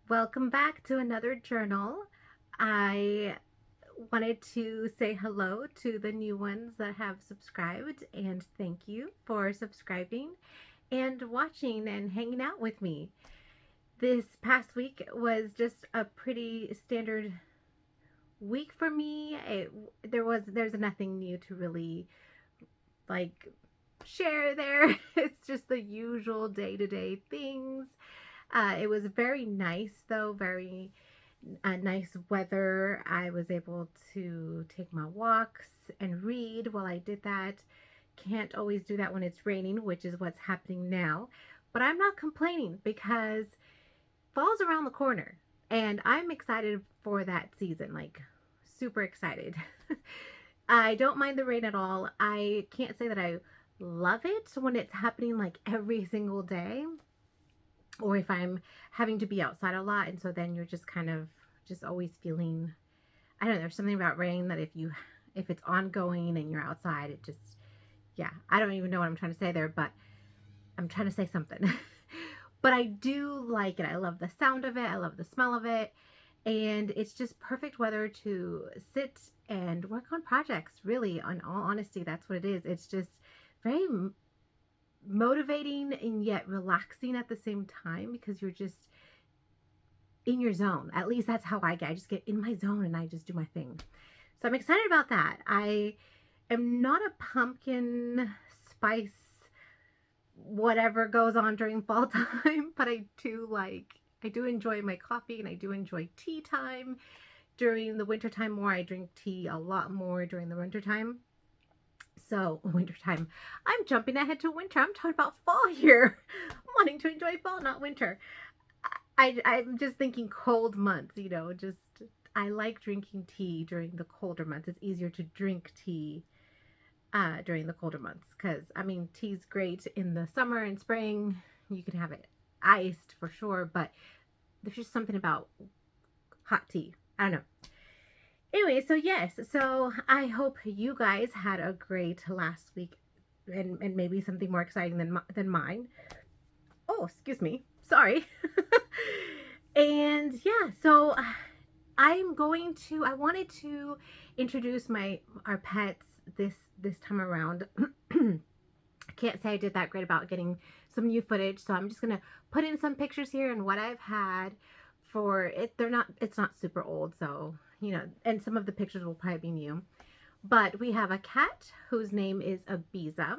Welcome back to another journal. I wanted to say hello to the new ones that have subscribed and thank you for subscribing and watching and hanging out with me. This past week was just a pretty standard week for me. There's nothing new to really like share there. It's just the usual day-to-day things. It was very nice though, very nice weather. I was able to take my walks and read while I did that. Can't always do that when it's raining, which is what's happening now. But I'm not complaining because fall's around the corner and I'm excited for that season, like super excited. I don't mind the rain at all. I can't say that I love it when it's happening like every single day, or if I'm having to be outside a lot, and so then you're just kind of just always feeling, I don't know, there's something about rain that if it's ongoing and you're outside, it just, yeah, I don't even know what I'm trying to say there, but I'm trying to say something. But I do like it. I love the sound of it. I love the smell of it. And it's just perfect weather to sit and work on projects, really. In all honesty, that's what it is. It's just very motivating and yet relaxing at the same time because you're just in your zone. At least that's how I get. I just get in my zone and I just do my thing. So I'm excited about that. I am not a pumpkin spice whatever goes on during fall time, but I do enjoy my coffee and I do enjoy tea time during the winter time more. I drink tea a lot more during the winter time. So wintertime, I'm jumping ahead to winter. I'm talking about fall here. I'm wanting to enjoy fall, not winter. I'm just thinking cold months, just I like drinking tea during the colder months. It's easier to drink tea during the colder months because, I mean, tea's great in the summer and spring. You can have it iced for sure, but there's just something about hot tea. I don't know. Anyway, so yes, so I hope you guys had a great last week and maybe something more exciting than mine. Oh, excuse me. Sorry. And yeah, so I wanted to introduce our pets this time around. I can't say I did that great about getting some new footage, so I'm just going to put in some pictures here and what I've had for it. It's not super old, so and some of the pictures will probably be new. But we have a cat whose name is Ibiza.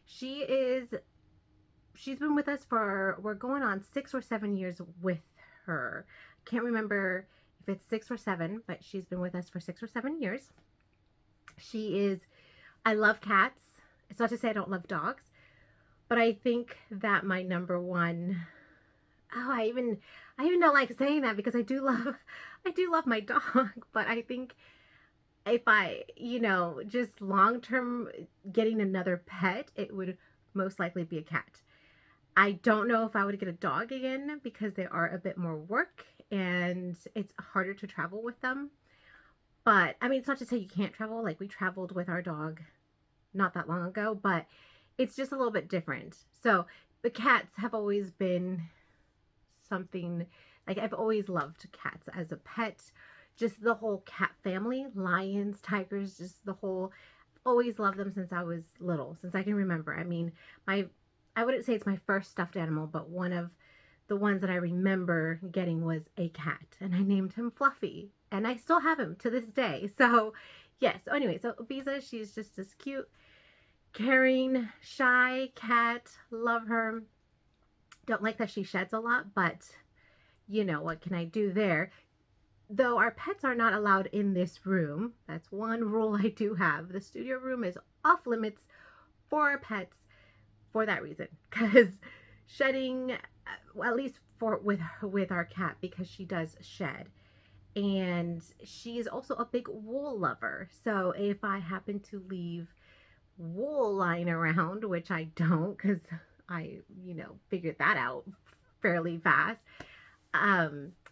She's been with us we're going on 6 or 7 years with her. Can't remember if it's 6 or 7, but she's been with us for 6 or 7 years. I love cats. It's not to say I don't love dogs, but I think that my number one, I even don't like saying that because I do love my dog, but I think if I, just long-term getting another pet, it would most likely be a cat. I don't know if I would get a dog again because they are a bit more work and it's harder to travel with them. But I mean, it's not to say you can't travel. Like, we traveled with our dog not that long ago, but it's just a little bit different. So the cats have always been something, like, I've always loved cats as a pet. Just the whole cat family, lions, tigers, just the whole, always loved them since I was little, since I can remember. I mean, I wouldn't say it's my first stuffed animal, but one of the ones that I remember getting was a cat, and I named him Fluffy, and I still have him to this day. So yes, so anyway, so Ibiza, she's just this cute, caring, shy cat. Love her. Don't like that she sheds a lot, but what can I do there? Though our pets are not allowed in this room. That's one rule I do have. The studio room is off limits for our pets for that reason, because shedding, well, at least with our cat, because she does shed. And she is also a big wool lover. So if I happen to leave wool lying around, which I don't because I, figured that out fairly fast,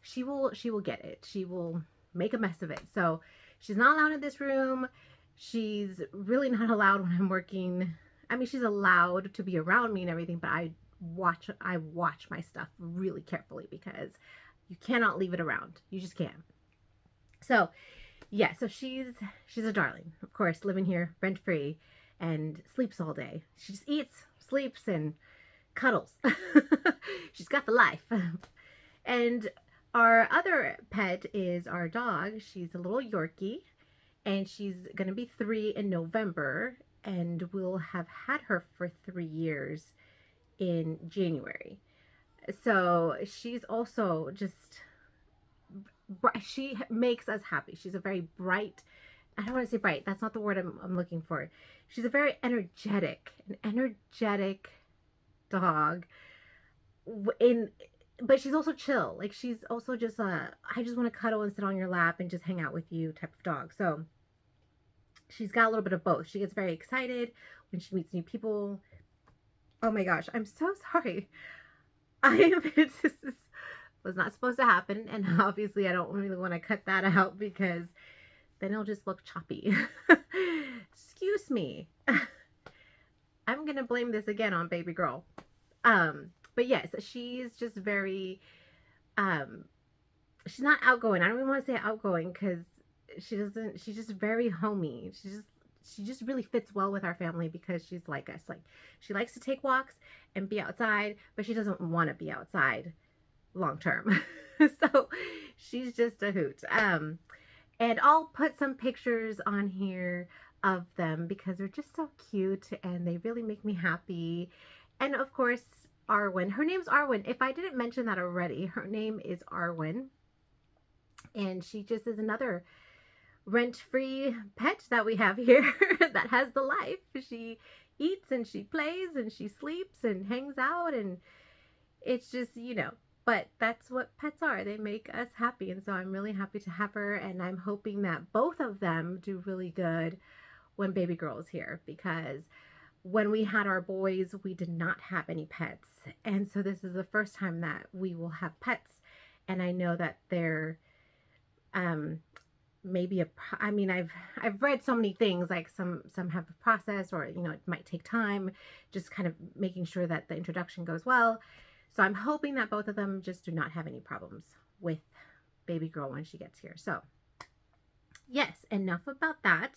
she will get it. She will make a mess of it. So she's not allowed in this room. She's really not allowed when I'm working. I mean, she's allowed to be around me and everything, but I watch my stuff really carefully because You cannot leave it around. You just can't. So yeah, so she's a darling. Of course, living here rent free and sleeps all day. She just eats, sleeps, and cuddles. She's got the life. And our other pet is our dog. She's a little Yorkie, and she's going to be 3 in November, and we'll have had her for 3 years in January. So she's also just, she makes us happy. She's a very bright, I don't want to say bright, that's not the word I'm looking for. She's a very an energetic dog. But she's also chill. Like, she's also just I just want to cuddle and sit on your lap and just hang out with you type of dog. So she's got a little bit of both. She gets very excited when she meets new people. Oh my gosh, I'm so sorry. This was not supposed to happen, and obviously I don't really want to cut that out because then it'll just look choppy. Excuse me. I'm gonna blame this again on baby girl. But yes, she's just very, she's not outgoing. I don't even want to say outgoing because she's just very homey. She just really fits well with our family because she's like us. Like, she likes to take walks and be outside, but she doesn't want to be outside long term. So she's just a hoot. And I'll put some pictures on here of them because they're just so cute and they really make me happy. And of course, Arwen. Her name's Arwen. If I didn't mention that already, her name is Arwen. And she just is another rent-free pet that we have here that has the life. She eats and she plays and she sleeps and hangs out, and it's just, you know, but that's what pets are. They make us happy. And so I'm really happy to have her, and I'm hoping that both of them do really good when baby girl is here, because when we had our boys, we did not have any pets. And so this is the first time that we will have pets. And I know that they're maybe I mean, I've read so many things, like some have a process, or, you know, it might take time, just kind of making sure that the introduction goes well. So I'm hoping that both of them just do not have any problems with baby girl when she gets here. So yes, enough about that.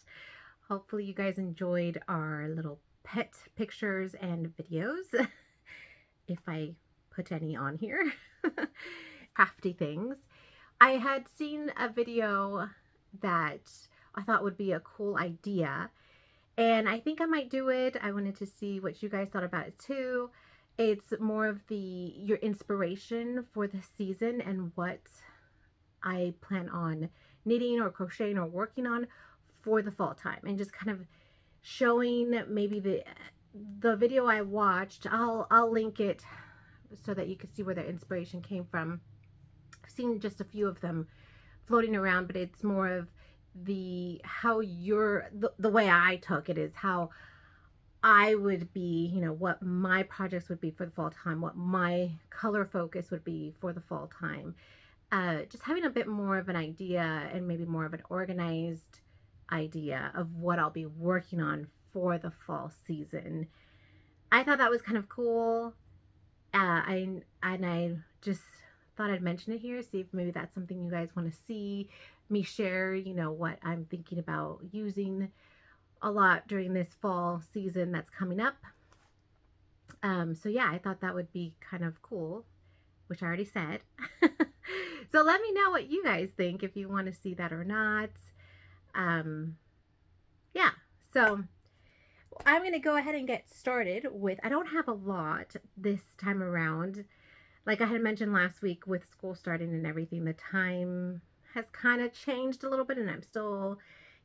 Hopefully you guys enjoyed our little pet pictures and videos, if I put any on here. Crafty things. I had seen a video that I thought would be a cool idea, and I think I might do it. I wanted to see what you guys thought about it too. It's more of your inspiration for the season and what I plan on knitting or crocheting or working on for the fall time, and just kind of showing maybe the video I watched. I'll link it so that you can see where the inspiration came from. I've seen just a few of them floating around, but it's more of the way I took it is how I would be, you know, what my projects would be for the fall time, what my color focus would be for the fall time. Just having a bit more of an idea and maybe more of an organized idea of what I'll be working on for the fall season. I thought that was kind of cool. I just thought I'd mention it here, see if maybe that's something you guys want to see me share, you know, what I'm thinking about using a lot during this fall season that's coming up. So yeah, I thought that would be kind of cool, which I already said. So let me know what you guys think, if you want to see that or not. Yeah, so I'm going to go ahead and get started with, I don't have a lot this time around. Like I had mentioned last week, with school starting and everything, the time has kind of changed a little bit, and I'm still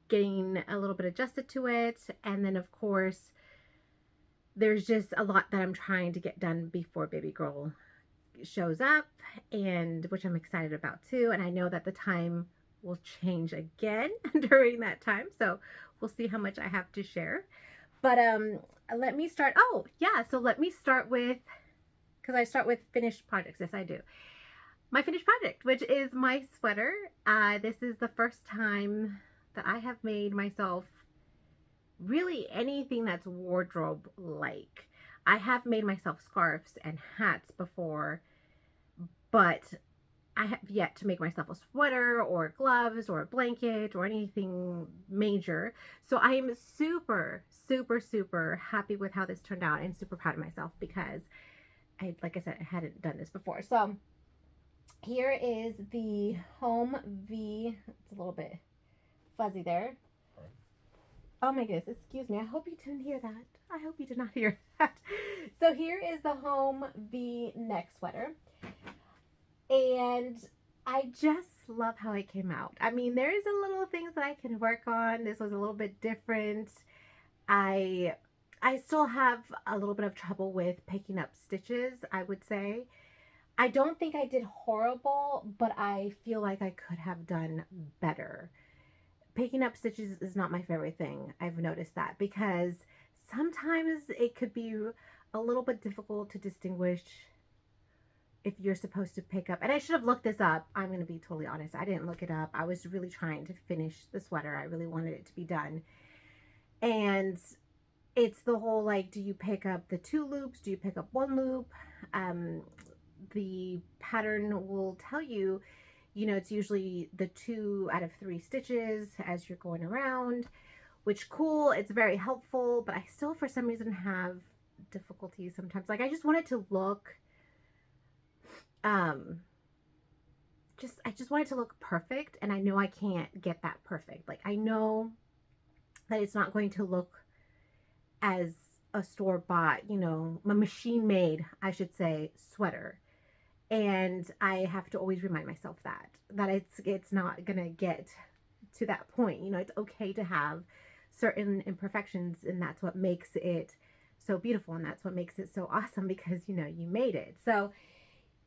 getting a little bit adjusted to it. And then of course, there's just a lot that I'm trying to get done before baby girl shows up, and which I'm excited about too. And I know that the time will change again during that time, so we'll see how much I have to share. But let me start. Oh yeah, so let me start with, because I start with finished projects. Yes, I do. My finished project, which is my sweater. This is the first time that I have made myself really anything that's wardrobe like. I have made myself scarves and hats before, but I have yet to make myself a sweater or gloves or a blanket or anything major. So I am super, super, super happy with how this turned out and super proud of myself because like I said, I hadn't done this before. So here is the home V. It's a little bit fuzzy there. Oh my goodness, excuse me. I hope you didn't hear that. I hope you did not hear that. So here is the home V neck sweater. And I just love how it came out. I mean, there's a little things that I can work on. This was a little bit different. I still have a little bit of trouble with picking up stitches, I would say. I don't think I did horrible, but I feel like I could have done better. Picking up stitches is not my favorite thing. I've noticed that because sometimes it could be a little bit difficult to distinguish if you're supposed to pick up. And I should have looked this up. I'm going to be totally honest. I didn't look it up. I was really trying to finish the sweater. I really wanted it to be done. And it's the whole, like, do you pick up the 2 loops? Do you pick up 1 loop? The pattern will tell you, you know, it's usually the 2 out of 3 stitches as you're going around, which cool. It's very helpful, but I still, for some reason, have difficulties sometimes. Like, I just want it to look, I just want it to look perfect, and I know I can't get that perfect. Like, I know that it's not going to look as a store-bought, you know, a machine-made, I should say, sweater. And I have to always remind myself that it's not gonna get to that point. You know, it's okay to have certain imperfections, and that's what makes it so beautiful, and that's what makes it so awesome, because, you know, you made it. So,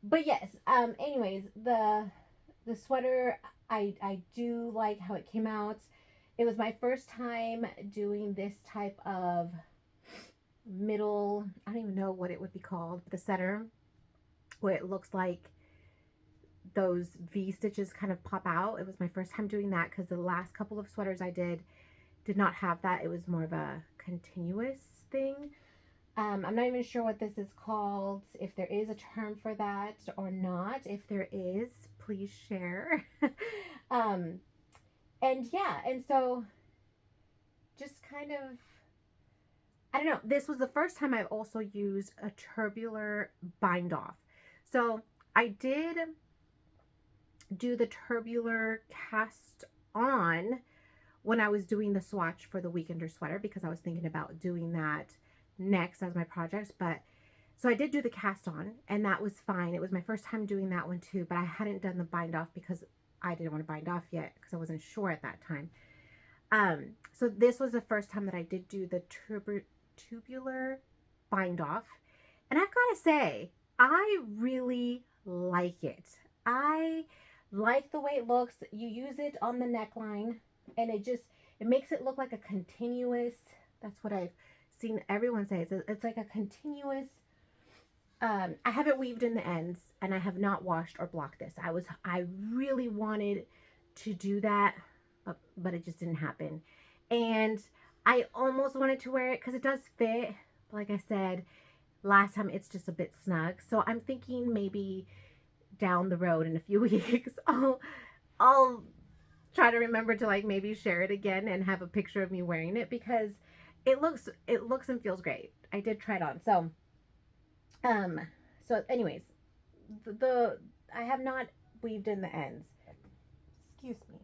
but yes, anyways, the sweater, I do like how it came out. It was my first time doing this type of middle, I don't even know what it would be called, the center, where it looks like those V stitches kind of pop out. It was my first time doing that because the last couple of sweaters I did not have that. It was more of a continuous thing. I'm not even sure what this is called, if there is a term for that or not. If there is, please share. And yeah, and so just kind of, I don't know, this was the first time I've also used a tubular bind off. So I did do the tubular cast on when I was doing the swatch for the Weekender sweater, because I was thinking about doing that next as my project. But so I did do the cast on, and that was fine. It was my first time doing that one too, but I hadn't done the bind off because I didn't want to bind off yet because I wasn't sure at that time. So this was the first time that I did do the tubular bind off, and I've got to say, I really like it. I like the way it looks. You use it on the neckline, and it makes it look like a continuous, that's what I've seen everyone say. It's like a continuous, I have it weaved in the ends, and I have not washed or blocked this. I really wanted to do that, but it just didn't happen. And I almost wanted to wear it because it does fit, but like I said last time, it's just a bit snug. So I'm thinking maybe down the road in a few weeks, I'll try to remember to, like, maybe share it again and have a picture of me wearing it, because it looks and feels great. I did try it on. So so anyways, I have not weaved in the ends. Excuse me.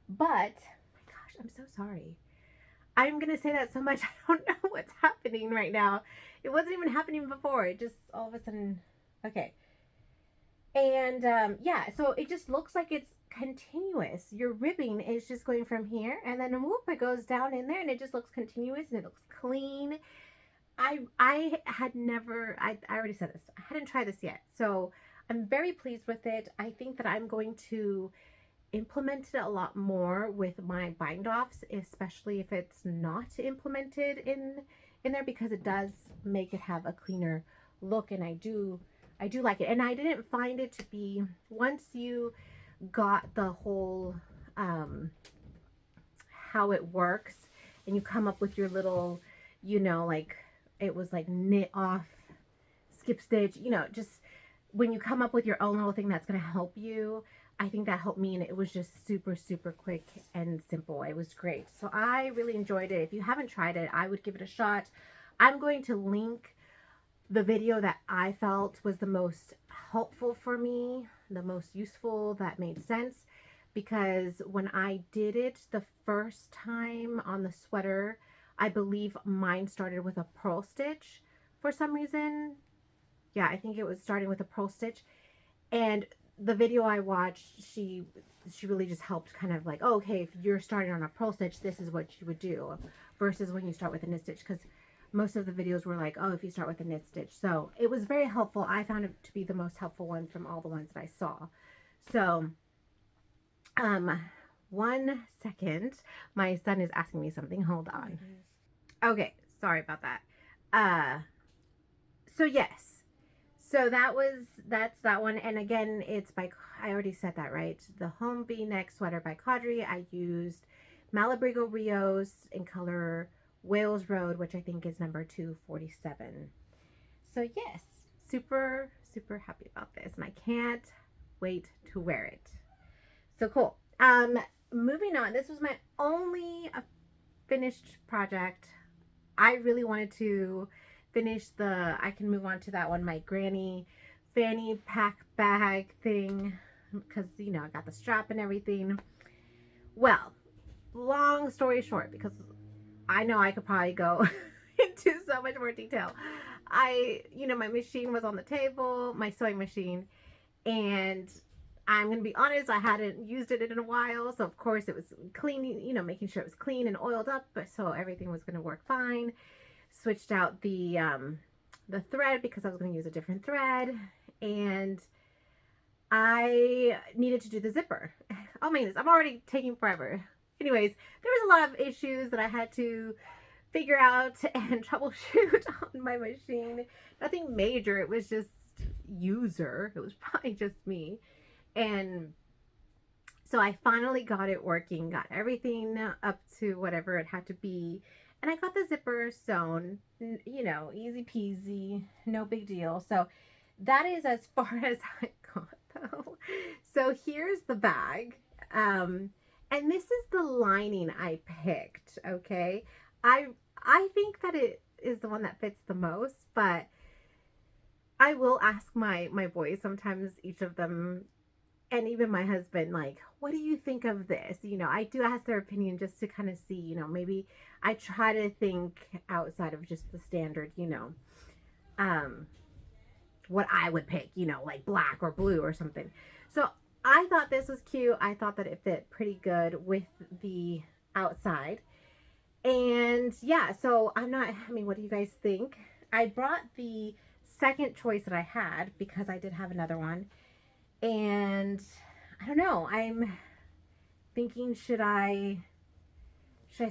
But, oh my gosh, I'm so sorry. I'm going to say that so much. I don't know what's happening right now. It wasn't even happening before. It just all of a sudden, okay. And yeah, so it just looks like it's continuous. Your ribbing is just going from here, and then whoop, it goes down in there, and it just looks continuous, and it looks clean. I had never, I already said this, I hadn't tried this yet. So I'm very pleased with it. I think that I'm going to implement it a lot more with my bind offs, especially if it's not implemented in there, because it does make it have a cleaner look, and I do like it. And I didn't find it to be, once you got the whole how it works, and you come up with your little, you know, like, it was like knit off, skip stitch, you know, just when you come up with your own little thing that's going to help you, I think that helped me, and it was just super, super quick and simple. It was great. So I really enjoyed it. If you haven't tried it, I would give it a shot. I'm going to link the video that I felt was the most helpful for me, the most useful, that made sense, because when I did it the first time on the sweater, I believe mine started with a purl stitch for some reason. Yeah, I think it was starting with a purl stitch. And the video I watched, she really just helped kind of like, oh, okay, if you're starting on a purl stitch, this is what you would do, versus when you start with a knit stitch, because most of the videos were like, oh, if you start with a knit stitch. So it was very helpful. I found it to be the most helpful one from all the ones that I saw. So 1 second, my son is asking me something. Hold on. Okay, sorry about that. So yes. So that's that one. And again, it's by, I already said that, right? The Home V-neck sweater by Caidree. I used Malabrigo Rios in color Wales Road, which I think is number 247. So yes, super, super happy about this. And I can't wait to wear it. So cool. Moving on. This was my only finished project. I really wanted to finish I can move on to that one, my granny Fanny pack bag thing, because, you know, I got the strap and everything. Well, long story short, because I know I could probably go into so much more detail. You know, my machine was on the table, my sewing machine, and I'm going to be honest, I hadn't used it in a while. So, of course, it was cleaning, you know, making sure it was clean and oiled up, so everything was going to work fine. Switched out the thread because I was going to use a different thread, and I needed to do the zipper. Oh my goodness, I'm already taking forever. Anyways, there was a lot of issues that I had to figure out and troubleshoot on my machine. Nothing major, it was just user. It was probably just me. And so I finally got it working, got everything up to whatever it had to be. And I got the zipper sewn, you know, easy peasy, no big deal. So that is as far as I got, though. So here's the bag. And this is the lining I picked, okay? I think that it is the one that fits the most, but I will ask my boys sometimes, each of them, and even my husband, like, what do you think of this? You know, I do ask their opinion just to kind of see, you know, maybe I try to think outside of just the standard, you know, what I would pick, you know, like black or blue or something. So I thought this was cute. I thought that it fit pretty good with the outside. And yeah, so I mean, what do you guys think? I brought the second choice that I had because I did have another one. And I don't know, I'm thinking, should I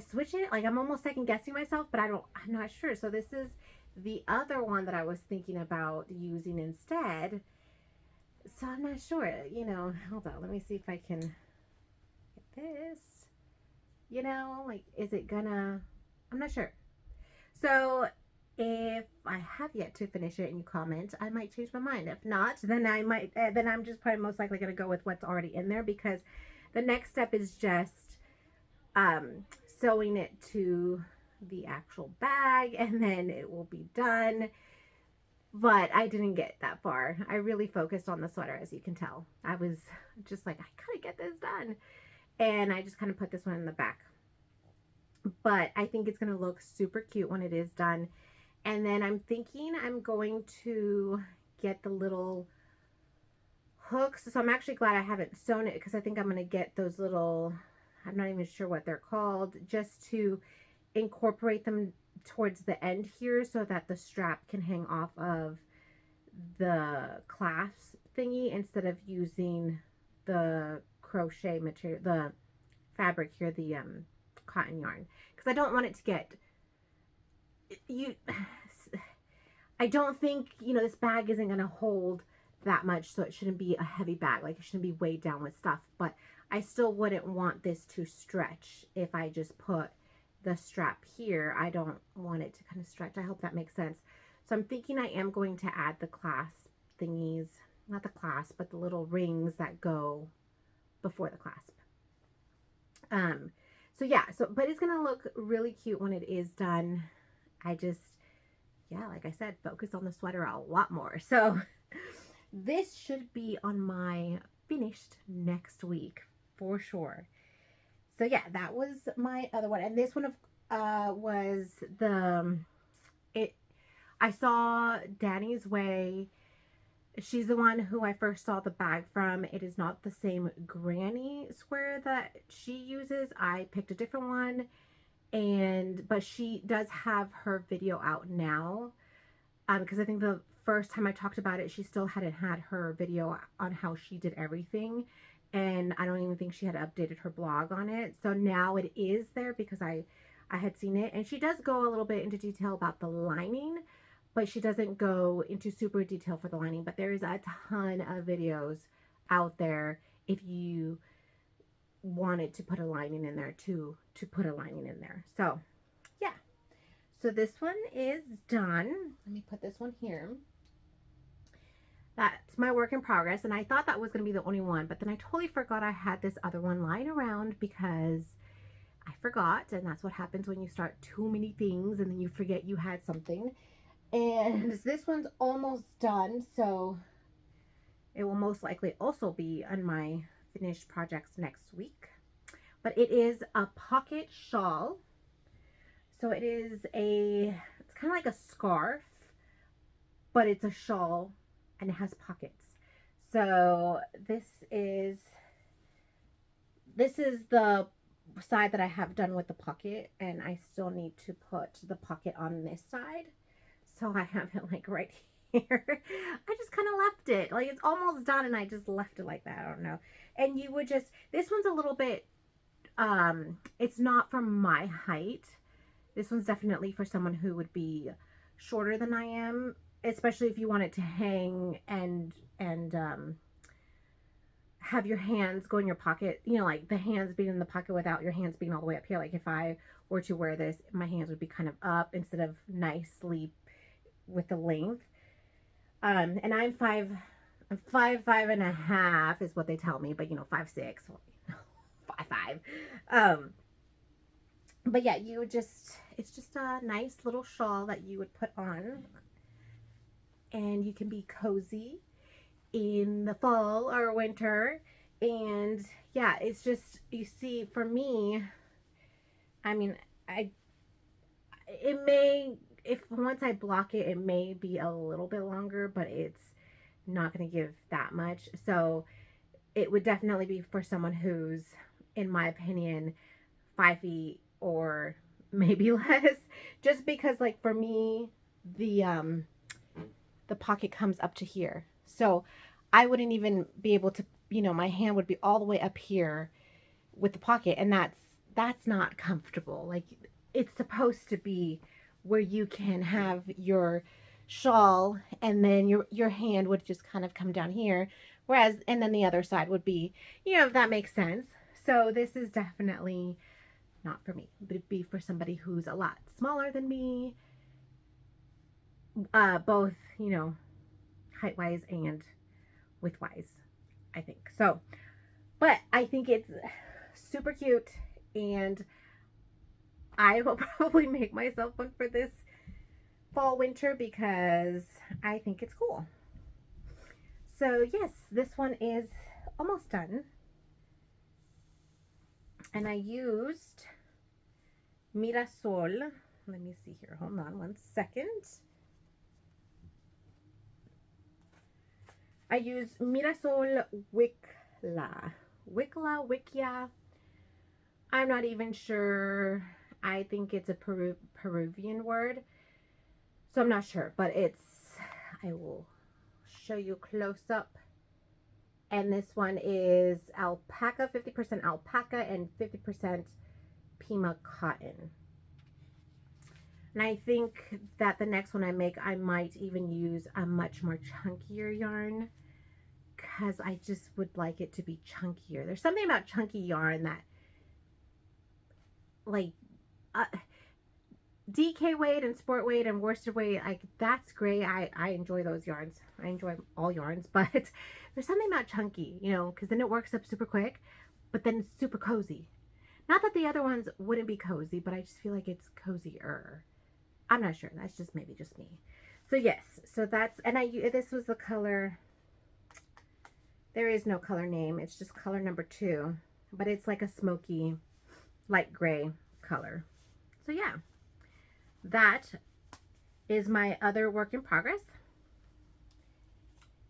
switch it? Like, I'm almost second guessing myself, but I'm not sure. So this is the other one that I was thinking about using instead. So I'm not sure, you know. Hold on, let me see if I can get this. You know, like, is it gonna, I'm not sure. So if I have yet to finish it and you comment, I might change my mind. If not, then I might, then I'm just probably most likely going to go with what's already in there, because the next step is just sewing it to the actual bag, and then it will be done. But I didn't get that far. I really focused on the sweater, as you can tell. I was just like, I gotta get this done. And I just kind of put this one in the back. But I think it's going to look super cute when it is done. And then I'm thinking I'm going to get the little hooks. So I'm actually glad I haven't sewn it, because I think I'm going to get those little, I'm not even sure what they're called, just to incorporate them towards the end here so that the strap can hang off of the clasp thingy instead of using the crochet material, the fabric here, the cotton yarn, because I don't want it to get, I don't think, you know, this bag isn't going to hold that much, so it shouldn't be a heavy bag, like it shouldn't be weighed down with stuff, but I still wouldn't want this to stretch if I just put the strap here. I don't want it to kind of stretch. I hope that makes sense. So I'm thinking I am going to add the clasp thingies not the clasp, but the little rings that go before the clasp. So yeah, but it's gonna look really cute when it is done. I just, yeah, like I said, focus on the sweater a lot more. So this should be on my finished next week for sure. So yeah, that was my other one. And this one was I saw Daniisways. She's the one who I first saw the bag from. It is not the same granny square that she uses. I picked a different one, but she does have her video out now, because I think the first time I talked about it, she still hadn't had her video on how she did everything, and I don't even think she had updated her blog on it. So now it is there because I had seen it, and she does go a little bit into detail about the lining, but she doesn't go into super detail for the lining. But there is a ton of videos out there if you wanted to put a lining in there to put a lining in there. So yeah, so this one is done. Let me put this one here. That's my work in progress, and I thought that was going to be the only one, but then I totally forgot I had this other one lying around because I forgot, and that's what happens when you start too many things and then you forget you had something. And this one's almost done, so it will most likely also be on my finished projects next week. But it is a pocket shawl. So it is it's kind of like a scarf, but it's a shawl and it has pockets. So this is the side that I have done with the pocket, and I still need to put the pocket on this side. So I have it like right here. I just kind of left it. Like it's almost done and I just left it like that. I don't know. And you would just, this one's a little bit, it's not from my height. This one's definitely for someone who would be shorter than I am, especially if you want it to hang and have your hands go in your pocket, you know, like the hands being in the pocket without your hands being all the way up here. Like if I were to wear this, my hands would be kind of up instead of nicely with the length. And I'm 5'5" is what they tell me, but you know, 5'6", 5'5". But yeah, it's just a nice little shawl that you would put on, and you can be cozy in the fall or winter. And yeah, it's just, you see, for me, I mean, it may, if once I block it, it may be a little bit longer, but it's not going to give that much. So it would definitely be for someone who's, in my opinion, 5 feet or maybe less, just because like for me, the pocket comes up to here. So I wouldn't even be able to, you know, my hand would be all the way up here with the pocket, and that's not comfortable. Like it's supposed to be where you can have your shawl and then your hand would just kind of come down here, whereas, and then the other side would be, you know, if that makes sense. So this is definitely not for me, but it'd be for somebody who's a lot smaller than me, both, you know, height wise and width wise, I think. So, but I think it's super cute, and I will probably make myself one for this fall winter because I think it's cool. So yes, this one is almost done, and I used Mirasol. Let me see here, hold on one second. I used Mirasol Wiklla. I'm not even sure. I think it's a Peruvian word, so I'm not sure, but I will show you close up. And this one is alpaca, 50% alpaca and 50% Pima cotton. And I think that the next one I make, I might even use a much more chunkier yarn, because I just would like it to be chunkier. There's something about chunky yarn that, like, DK weight and sport weight and worsted weight, like that's great. I enjoy those yarns. I enjoy all yarns, but there's something about chunky, you know, because then it works up super quick, but then it's super cozy. Not that the other ones wouldn't be cozy, but I just feel like it's cozier. I'm not sure. That's just maybe just me. So yes, so that's, and this was the color. There is no color name. It's just color number 2, but it's like a smoky, light gray color. So yeah. That is my other work in progress.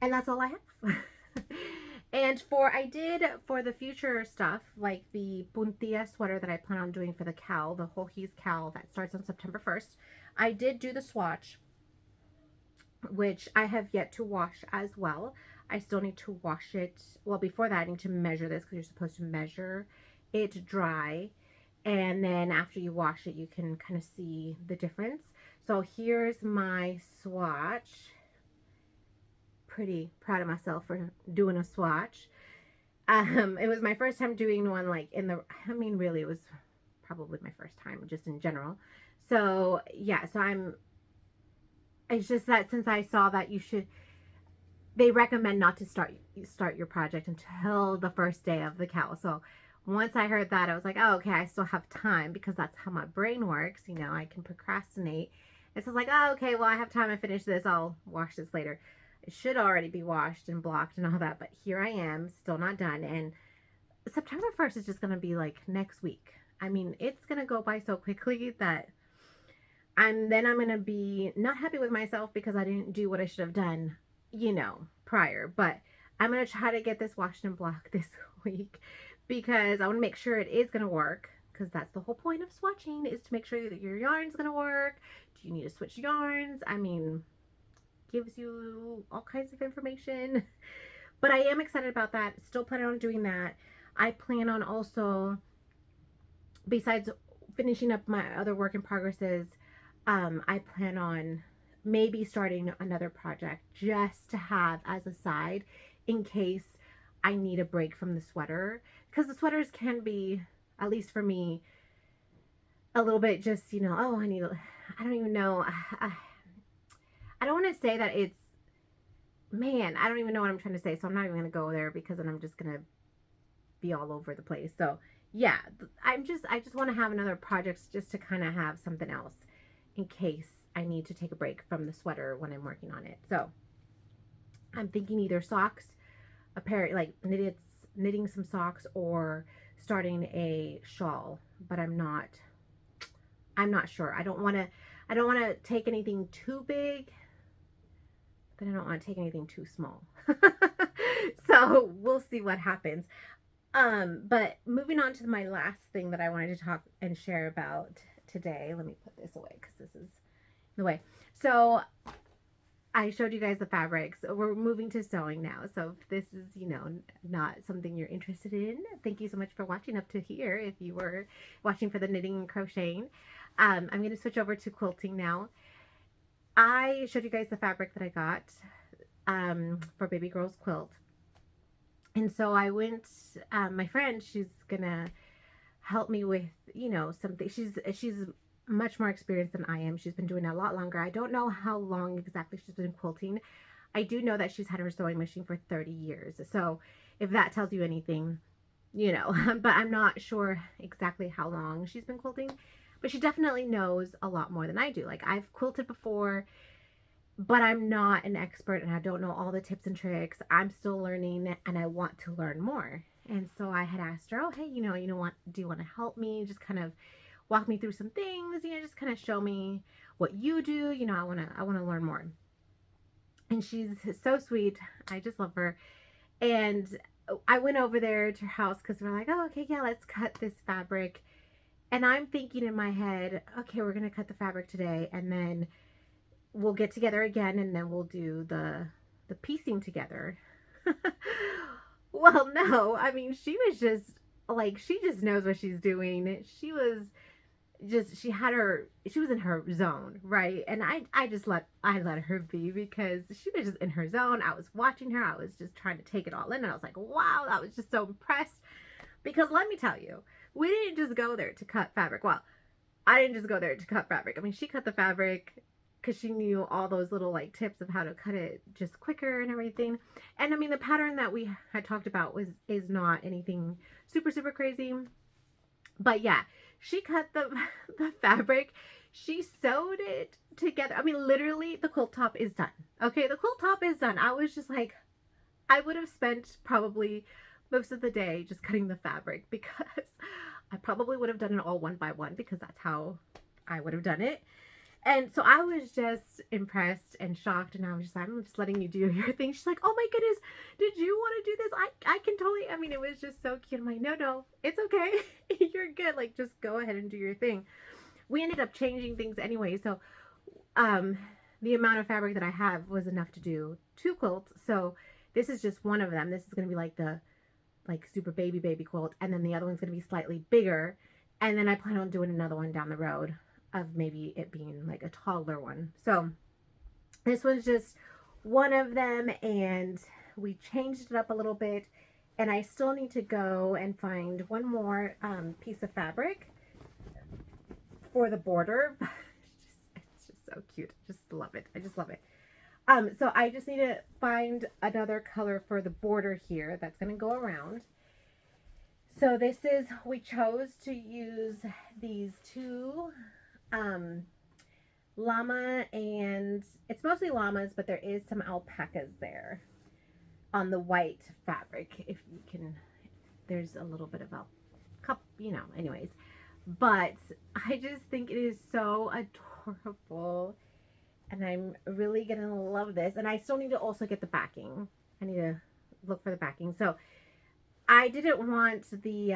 And that's all I have. And for the future stuff, like the Puntilla sweater that I plan on doing for the cowl, the whole He's cowl that starts on September 1st, I did do the swatch, which I have yet to wash as well. I still need to wash it. Well, before that, I need to measure this because you're supposed to measure it dry. And then after you wash it, you can kind of see the difference. So here's my swatch. Pretty proud of myself for doing a swatch. It was my first time doing one like I mean, really, it was probably my first time just in general. So yeah, it's just that since I saw that they recommend not to start your project until the first day of the cowl. So once I heard that, I was like, oh, okay, I still have time because that's how my brain works. You know, I can procrastinate. And so I was like, oh, okay, well, I have time to finish this. I'll wash this later. It should already be washed and blocked and all that. But here I am, still not done. And September 1st is just going to be like next week. I mean, it's going to go by so quickly that I'm going to be not happy with myself because I didn't do what I should have done, you know, prior. But I'm going to try to get this washed and blocked this week, because I want to make sure it is going to work, because that's the whole point of swatching, is to make sure that your yarn's going to work. Do you need to switch yarns? I mean, gives you all kinds of information. But I am excited about that. Still planning on doing that. I plan on also, besides finishing up my other work in progresses, I plan on maybe starting another project just to have as a side in case I need a break from the sweater, because the sweaters can be, at least for me, a little bit just, you know, oh, I don't even know. I don't want to say that it's, man, I don't even know what I'm trying to say. So I'm not even going to go there because then I'm just going to be all over the place. So yeah, I just want to have another project just to kind of have something else in case I need to take a break from the sweater when I'm working on it. So I'm thinking either socks, a pair, like knitting some socks, or starting a shawl, but I'm not sure. I don't want to take anything too big, but I don't want to take anything too small. So we'll see what happens. But moving on to my last thing that I wanted to talk and share about today. Let me put this away because this is in the way. So I showed you guys the fabrics. We're moving to sewing now. So if this is, you know, not something you're interested in, thank you so much for watching up to here. If you were watching for the knitting and crocheting, I'm going to switch over to quilting now. I showed you guys the fabric that I got for baby girl's quilt. And so I went, my friend, she's going to help me with, you know, something. She's much more experienced than I am. She's been doing it a lot longer. I don't know how long exactly she's been quilting. I do know that she's had her sewing machine for 30 years. So if that tells you anything, you know, but I'm not sure exactly how long she's been quilting, but she definitely knows a lot more than I do. Like, I've quilted before, but I'm not an expert and I don't know all the tips and tricks. I'm still learning and I want to learn more. And so I had asked her, oh, hey, do you want to help me? Just kind of walk me through some things, you know, just kind of show me what you do. You know, I want to learn more. And she's so sweet. I just love her. And I went over there to her house because we're like, oh, okay, yeah, let's cut this fabric. And I'm thinking in my head, okay, we're going to cut the fabric today, and then we'll get together again, and then we'll do the piecing together. Well, no, I mean, she was just like, she just knows what she's doing. She was in her zone, right? And I let her be because she was just in her zone. I was watching her. I was just trying to take it all in. And I was like, wow, I was just so impressed. Because let me tell you, we didn't just go there to cut fabric. Well, I didn't just go there to cut fabric. I mean, she cut the fabric because she knew all those little like tips of how to cut it just quicker and everything. And I mean, the pattern that we had talked about is not anything super, super crazy. But yeah, she cut the fabric. She sewed it together. I mean, literally, the quilt top is done. Okay, the quilt top is done. I was just like, I would have spent probably most of the day just cutting the fabric because I probably would have done it all one by one because that's how I would have done it. And so I was just impressed and shocked, and I was just like, I'm just letting you do your thing. She's like, oh my goodness, did you want to do this? I can totally, I mean, it was just so cute. I'm like, no, it's okay. You're good. Like, just go ahead and do your thing. We ended up changing things anyway, so the amount of fabric that I have was enough to do 2 quilts. So this is just one of them. This is going to be like the super baby quilt, and then the other one's going to be slightly bigger, and then I plan on doing another one down the road of maybe it being like a taller one. So this was just one of them, and we changed it up a little bit, and I still need to go and find one more piece of fabric for the border. It's just so cute. I just love it. I just love it. So I just need to find another color for the border here that's going to go around. So this is, we chose to use these 2 llama, and it's mostly llamas, but there is some alpacas there on the white fabric. If you can, there's a little bit of you know, anyways. But I just think it is so adorable, and I'm really gonna love this. And I still need to also get the backing. I need to look for the backing. So I didn't want the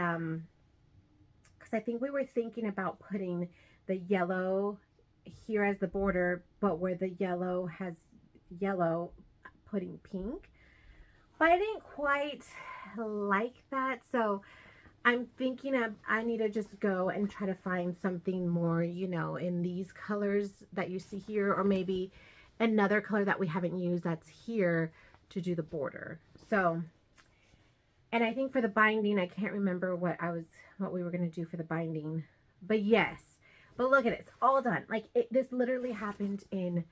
because I think we were thinking about putting the yellow here as the border, but where the yellow has yellow, putting pink. But I didn't quite like that, so I'm thinking of, I need to just go and try to find something more, you know, in these colors that you see here, or maybe another color that we haven't used that's here to do the border. So, and I think for the binding, I can't remember what we were going to do for the binding, but yes. But look at it, it's all done. Like, this literally happened in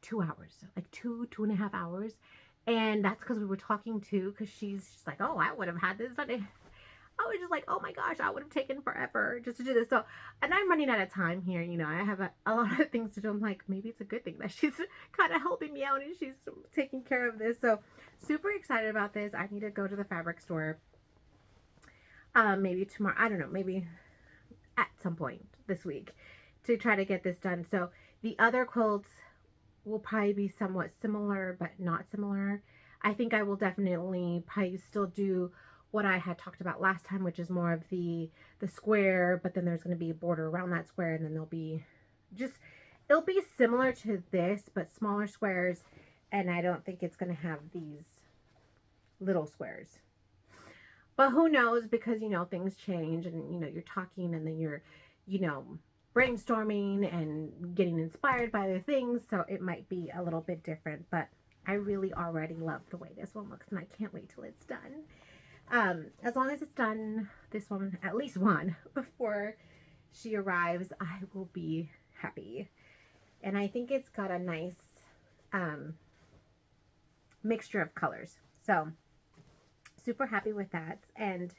2 hours, like 2.5 hours. And that's because we were talking to, because she's just like, oh, I would have had this done. I was just like, oh my gosh, I would have taken forever just to do this. So, and I'm running out of time here. You know, I have a lot of things to do. I'm like, maybe it's a good thing that she's kind of helping me out and she's taking care of this. So super excited about this. I need to go to the fabric store. Maybe tomorrow. I don't know. Maybe at some point this week to try to get this done. So the other quilts will probably be somewhat similar, but not similar. I think I will definitely probably still do what I had talked about last time, which is more of the square, but then there's going to be a border around that square, and then there'll be just, it'll be similar to this, but smaller squares, and I don't think it's going to have these little squares. But who knows, because, you know, things change, and, you know, you're talking, and then you're, you know, brainstorming and getting inspired by other things, so it might be a little bit different, but I really already love the way this one looks, and I can't wait till it's done. As long as it's done, this one, at least one, before she arrives, I will be happy. And I think it's got a nice mixture of colors. So, super happy with that. And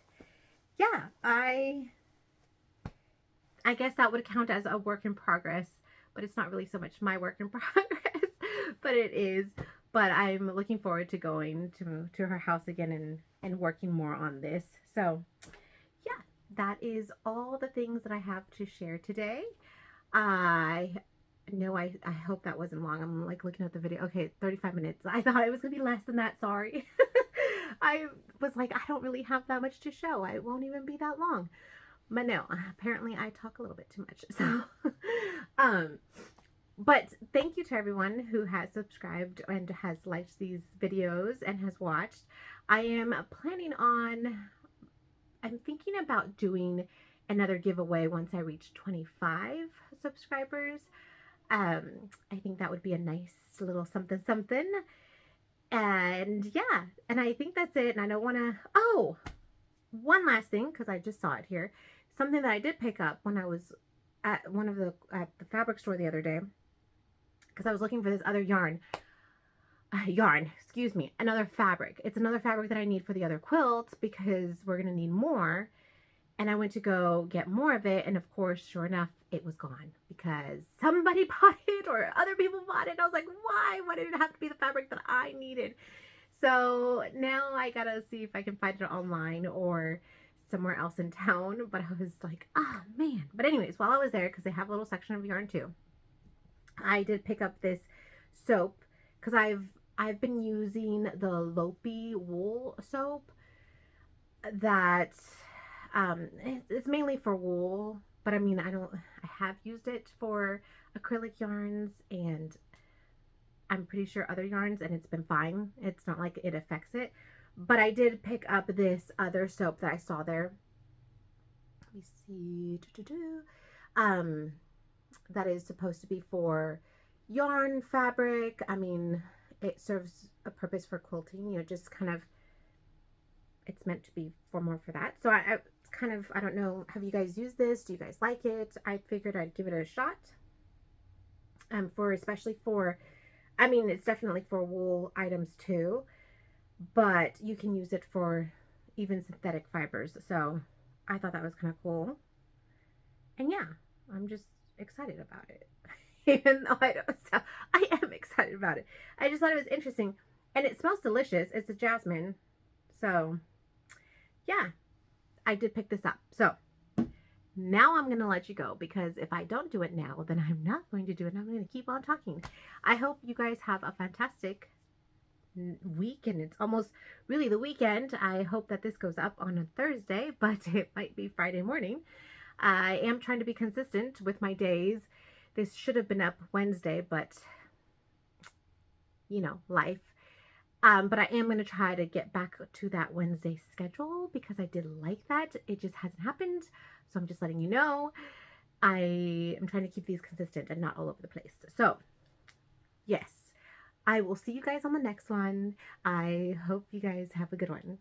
yeah, I guess that would count as a work in progress, but it's not really so much my work in progress, but it is. But I'm looking forward to going to her house again and working more on this. So yeah, that is all the things that I have to share today. I know I hope that wasn't long. I'm like looking at the video. Okay, 35 minutes. I thought it was gonna be less than that. Sorry. I was like, I don't really have that much to show. It won't even be that long. But no, apparently I talk a little bit too much. So but thank you to everyone who has subscribed and has liked these videos and has watched. I am planning on, I'm thinking about doing another giveaway once I reach 25 subscribers. I think that would be a nice little something something. And yeah, and I think that's it. And I don't want to, oh, one last thing, because I just saw it here. Something that I did pick up when I was at the fabric store the other day because I was looking for this other excuse me, another fabric. It's another fabric that I need for the other quilt because we're going to need more. And I went to go get more of it. And of course, sure enough, it was gone because somebody bought it or other people bought it. And I was like, why? Why did it have to be the fabric that I needed? So now I got to see if I can find it online or somewhere else in town. But I was like, oh man. But anyways, while I was there, because they have a little section of yarn too, I did pick up this soap because I've been using the Lopi wool soap that it's mainly for wool, but I mean I have used it for acrylic yarns and I'm pretty sure other yarns and it's been fine. It's not like it affects it. But I did pick up this other soap that I saw there. Let me see. That is supposed to be for yarn fabric. I mean, it serves a purpose for quilting, you know, just kind of, it's meant to be for more for that. So it's kind of, I don't know, have you guys used this? Do you guys like it? I figured I'd give it a shot. Especially for, I mean, it's definitely for wool items too, but you can use it for even synthetic fibers. So I thought that was kind of cool. And yeah, I'm just excited about it. Even though I am excited about it. I just thought it was interesting. And it smells delicious. It's a jasmine. So, yeah, I did pick this up. So, now I'm going to let you go because if I don't do it now, then I'm not going to do it. I'm going to keep on talking. I hope you guys have a fantastic week, and it's almost really the weekend. I hope that this goes up on a Thursday, but it might be Friday morning. I am trying to be consistent with my days. This should have been up Wednesday, but you know, life. But I am going to try to get back to that Wednesday schedule because I did like that. It just hasn't happened. So I'm just letting you know. I am trying to keep these consistent and not all over the place. So, yes, I will see you guys on the next one. I hope you guys have a good one.